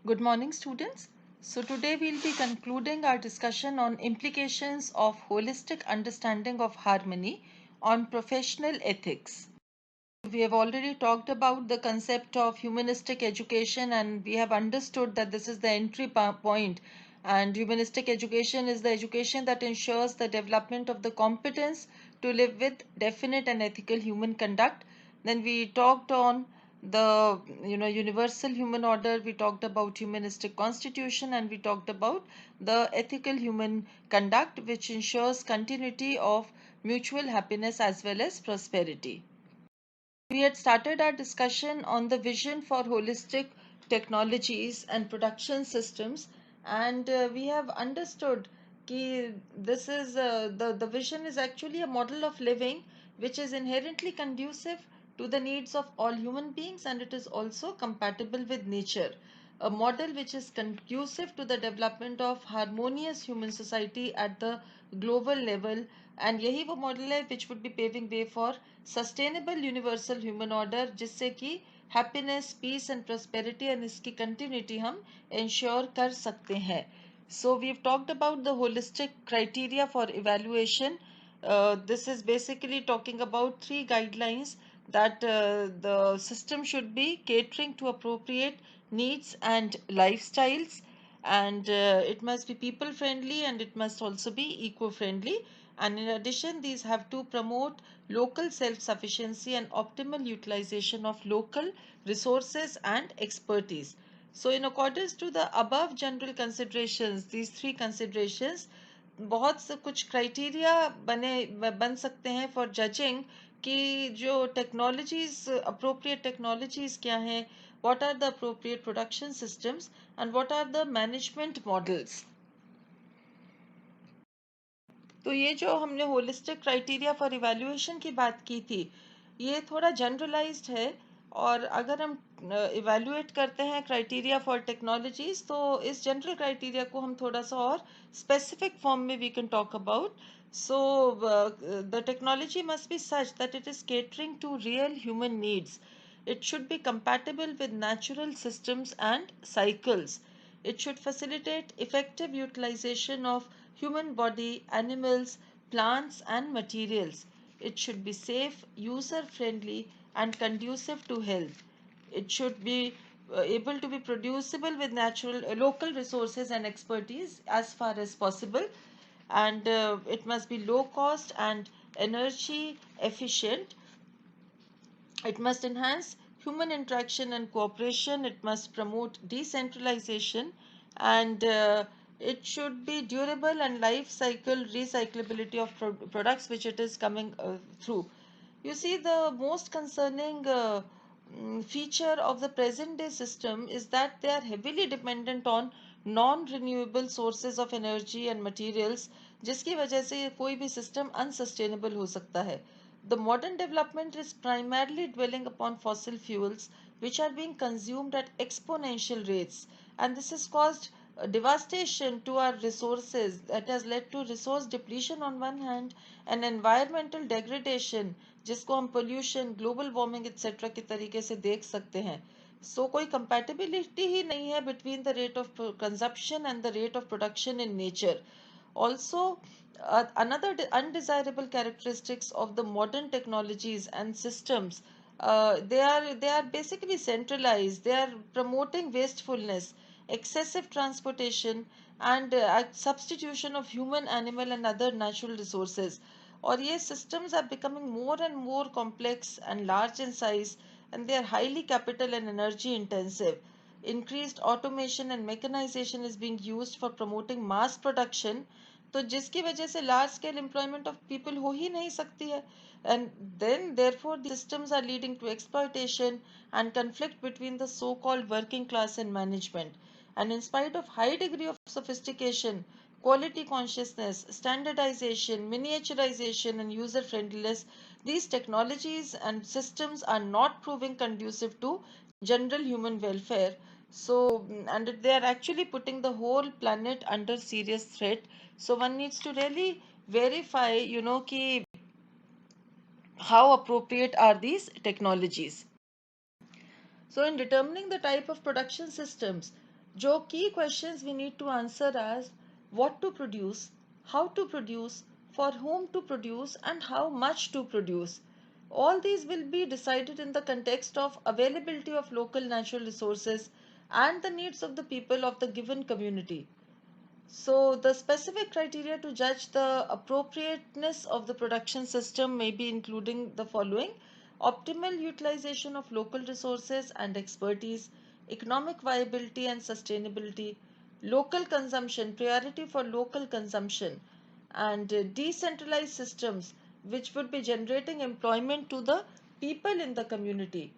Good morning, students. So today we'll be concluding our discussion on implications of holistic understanding of harmony on professional ethics. We have already talked about the concept of humanistic education, and we have understood that this is the entry point. And humanistic education is the education that ensures the development of the competence to live with definite and ethical human conduct. Then we talked on the universal human order, we talked about humanistic constitution, and we talked about the ethical human conduct which ensures continuity of mutual happiness as well as prosperity. We had started our discussion on the vision for holistic technologies and production systems, and we have understood that this is the vision is actually a model of living which is inherently conducive to the needs of all human beings, and it is also compatible with nature. A model which is conducive to the development of harmonious human society at the global level, and यही वो model है which would be paving way for sustainable universal human order, जिससे कि happiness, peace and prosperity and इसकी continuity हम ensure कर सकते हैं. So we've talked about the holistic criteria for evaluation. This is basically talking about three guidelines that the system should be catering to appropriate needs and lifestyles, and it must be people friendly and it must also be eco friendly, and in addition these have to promote local self sufficiency and optimal utilization of local resources and expertise. So in accordance to the above general considerations, these three considerations, बहुत से कुछ criteria बन सकते हैं for judging कि जो technologies appropriate technologies क्या हैं, what are the appropriate production systems, and what are the management models. तो ये जो हमने होलिस्टिक क्राइटेरिया फॉर इवैल्यूएशन की बात की थी, ये थोड़ा जनरलाइज्ड है, और अगर हम इवैल्यूएट करते हैं क्राइटेरिया फॉर टेक्नोलॉजीज तो इस जनरल क्राइटेरिया को हम थोड़ा सा और स्पेसिफिक फॉर्म में we can talk about. So the technology must be such that it is catering to real human needs. It should be compatible with natural systems and cycles. It should facilitate effective utilization of human body, animals, plants, and materials. It should be safe, user friendly, and conducive to health. It should be able to be producible with natural local resources and expertise as far as possible, and it must be low cost and energy efficient. It must enhance human interaction and cooperation. It must promote decentralization, and it should be durable and life cycle recyclability of products which it is coming through. You see, the most concerning feature of the present day system is that they are heavily dependent on non renewable sources of energy and materials, जिसकी वजह से ये कोई भी system unsustainable हो सकता है. The modern development is primarily dwelling upon fossil fuels which are being consumed at exponential rates, and this has caused devastation to our resources that has led to resource depletion on one hand and environmental degradation, जिसको हम pollution, global warming etc. के तरीके से देख सकते हैं. So कोई compatibility ही नहीं है between the rate of consumption and the rate of production in nature. Also, another undesirable characteristics of the modern technologies and systems, they are basically centralized. They are promoting wastefulness, excessive transportation, and substitution of human, animal, and other natural resources. और ये systems are becoming more and more complex and large in size, and they are highly capital and energy intensive. Increased automation and mechanization is being used for promoting mass production, तो जिसकी वजह से large scale employment of people हो ही नहीं सकती है, and then therefore the systems are leading to exploitation and conflict between the so called working class and management. And in spite of high degree of sophistication, quality consciousness, standardization, miniaturization and user friendliness, these technologies and systems are not proving conducive to general human welfare. So, and they are actually putting the whole planet under serious threat. So one needs to really verify, ki how appropriate are these technologies. So in determining the type of production systems, जो key questions we need to answer as what to produce, how to produce, for whom to produce, and how much to produce. All these will be decided in the context of availability of local natural resources and the needs of the people of the given community. So the specific criteria to judge the appropriateness of the production system may be including the following: optimal utilization of local resources and expertise, economic viability and sustainability, local consumption, priority for local consumption, and decentralized systems which would be generating employment to the people in the community.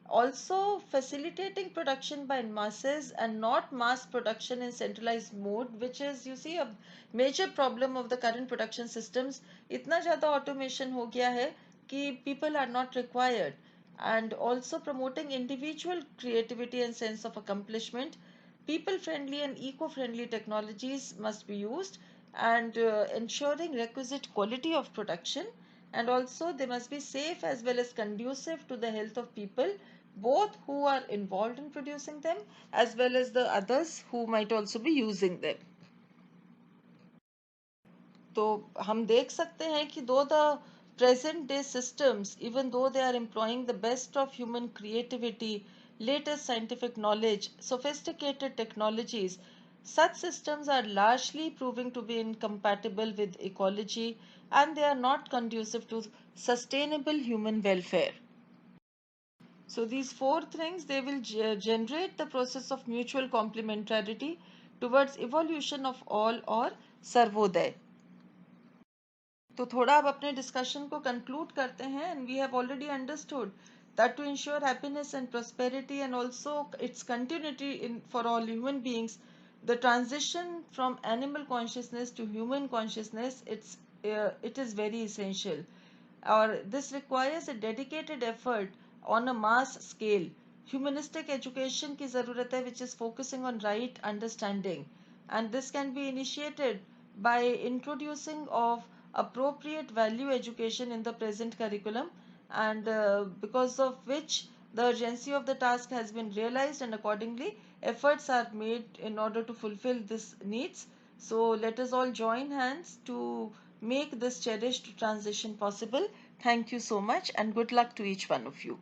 Also facilitating production by masses and not mass production in centralized mode, which is, you see, a major problem of the current production systems. इतना ज़्यादा automation हो गया है कि people are not required. And also promoting individual creativity and sense of accomplishment. People friendly and eco friendly technologies must be used, and ensuring requisite quality of production, and also they must be safe as well as conducive to the health of people, both who are involved in producing them as well as the others who might also be using them. तो हम देख सकते हैं कि though the present day systems, even though they are employing the best of human creativity, latest scientific knowledge, sophisticated technologies, such systems are largely proving to be incompatible with ecology, and they are not conducive to sustainable human welfare. So these four things, they will generate the process of mutual complementarity towards evolution of all or Sarvodaya. तो थोड़ा अब अपने discussion को conclude करते हैं, and we have already understood that to ensure happiness and prosperity and also its continuity for all human beings, the transition from animal consciousness to human consciousness, it is very essential, or this requires a dedicated effort on a mass scale. Humanistic education की ज़रूरत है, which is focusing on right understanding, and this can be initiated by introducing of appropriate value education in the present curriculum, and because of which the urgency of the task has been realized, and accordingly efforts are made in order to fulfill this needs. So let us all join hands to make this cherished transition possible. Thank you so much, and good luck to each one of you.